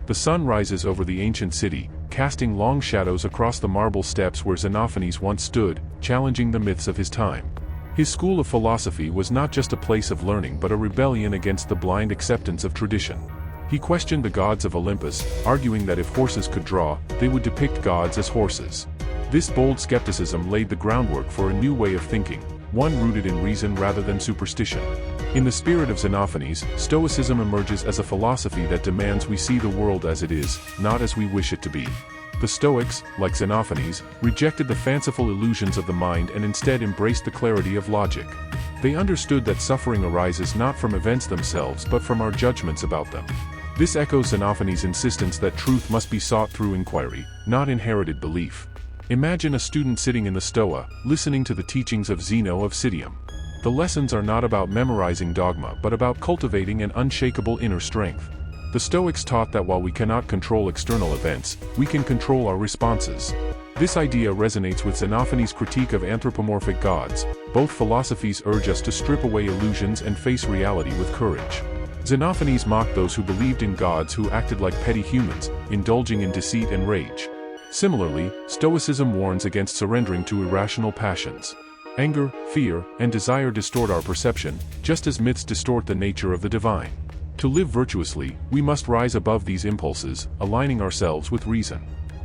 The sun rises over the ancient city, casting long shadows across the marble steps where Xenophanes once stood, challenging the myths of his time. His school of philosophy was not just a place of learning but a rebellion against the blind acceptance of tradition. He questioned the gods of Olympus, arguing that if horses could draw, they would depict gods as horses. This bold skepticism laid the groundwork for a new way of thinking, one rooted in reason rather than superstition. In the spirit of Xenophanes, Stoicism emerges as a philosophy that demands we see the world as it is, not as we wish it to be. The Stoics, like Xenophanes, rejected the fanciful illusions of the mind and instead embraced the clarity of logic. They understood that suffering arises not from events themselves but from our judgments about them. This echoes Xenophanes' insistence that truth must be sought through inquiry, not inherited belief. Imagine a student sitting in the Stoa, listening to the teachings of Zeno of Citium. The lessons are not about memorizing dogma but about cultivating an unshakable inner strength. The Stoics taught that while we cannot control external events, we can control our responses. This idea resonates with Xenophanes' critique of anthropomorphic gods. Both philosophies urge us to strip away illusions and face reality with courage. Xenophanes mocked those who believed in gods who acted like petty humans, indulging in deceit and rage. Similarly, Stoicism warns against surrendering to irrational passions. Anger, fear, and desire distort our perception, just as myths distort the nature of the divine. To live virtuously, we must rise above these impulses, aligning ourselves with reason.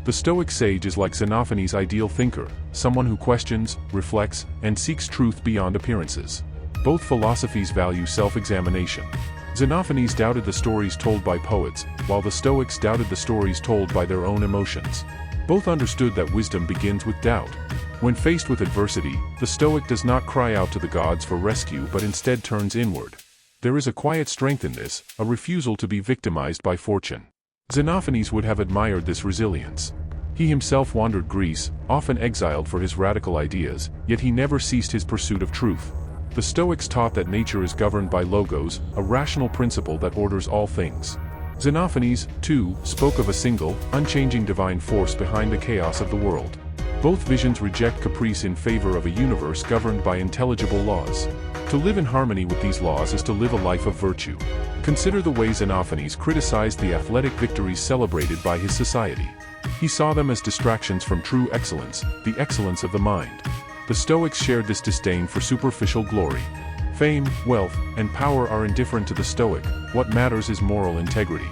The Stoic sage is like Xenophanes' ideal thinker, someone who questions, reflects, and seeks truth beyond appearances. Both philosophies value self-examination. Xenophanes doubted the stories told by poets, while the Stoics doubted the stories told by their own emotions. Both understood that wisdom begins with doubt. When faced with adversity, the Stoic does not cry out to the gods for rescue but instead turns inward. There is a quiet strength in this, a refusal to be victimized by fortune. Xenophanes would have admired this resilience. He himself wandered Greece, often exiled for his radical ideas, yet he never ceased his pursuit of truth. The Stoics taught that nature is governed by logos, a rational principle that orders all things. Xenophanes, too, spoke of a single, unchanging divine force behind the chaos of the world. Both visions reject caprice in favor of a universe governed by intelligible laws. To live in harmony with these laws is to live a life of virtue. Consider the way Xenophanes criticized the athletic victories celebrated by his society. He saw them as distractions from true excellence, the excellence of the mind. The Stoics shared this disdain for superficial glory. Fame, wealth, and power are indifferent to the Stoic. What matters is moral integrity.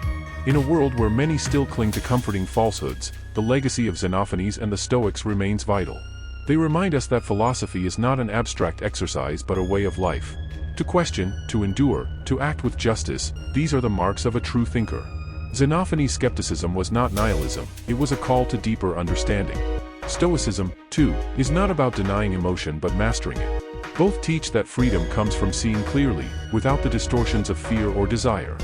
In a world where many still cling to comforting falsehoods, the legacy of Xenophanes and the Stoics remains vital. They remind us that philosophy is not an abstract exercise but a way of life. To question, to endure, to act with justice, these are the marks of a true thinker. Xenophanes' skepticism was not nihilism, it was a call to deeper understanding. Stoicism, too, is not about denying emotion but mastering it. Both teach that freedom comes from seeing clearly, without the distortions of fear or desire.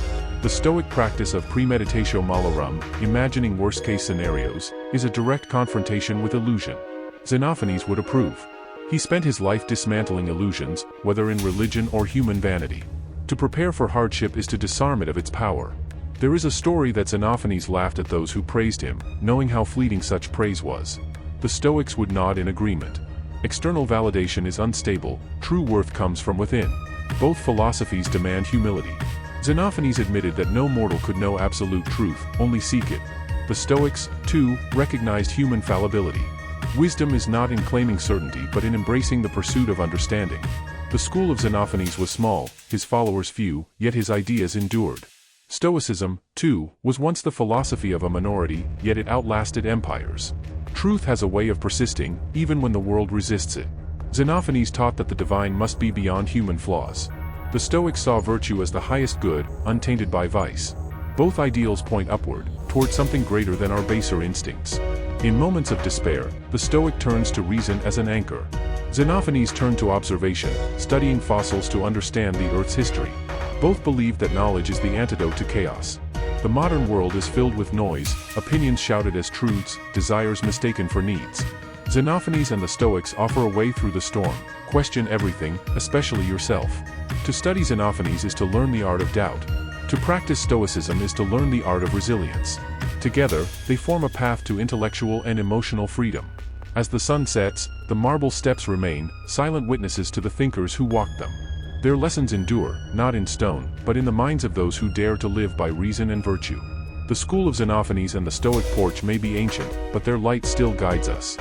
The Stoic practice of premeditatio malorum, imagining worst-case scenarios, is a direct confrontation with illusion. Xenophanes would approve. He spent his life dismantling illusions, whether in religion or human vanity. To prepare for hardship is to disarm it of its power. There is a story that Xenophanes laughed at those who praised him, knowing how fleeting such praise was. The Stoics would nod in agreement. External validation is unstable, true worth comes from within. Both philosophies demand humility. Xenophanes admitted that no mortal could know absolute truth, only seek it. The Stoics, too, recognized human fallibility. Wisdom is not in claiming certainty but in embracing the pursuit of understanding. The school of Xenophanes was small, his followers few, yet his ideas endured. Stoicism, too, was once the philosophy of a minority, yet it outlasted empires. Truth has a way of persisting, even when the world resists it. Xenophanes taught that the divine must be beyond human flaws. The Stoics saw virtue as the highest good, untainted by vice. Both ideals point upward, toward something greater than our baser instincts. In moments of despair, the Stoic turns to reason as an anchor. Xenophanes turned to observation, studying fossils to understand the Earth's history. Both believed that knowledge is the antidote to chaos. The modern world is filled with noise, opinions shouted as truths, desires mistaken for needs. Xenophanes and the Stoics offer a way through the storm. Question everything, especially yourself. To study Xenophanes is to learn the art of doubt. To practice Stoicism is to learn the art of resilience. Together, they form a path to intellectual and emotional freedom. As the sun sets, the marble steps remain, silent witnesses to the thinkers who walked them. Their lessons endure, not in stone, but in the minds of those who dare to live by reason and virtue. The The school of Xenophanes and the Stoic porch may be ancient, but their light still guides us.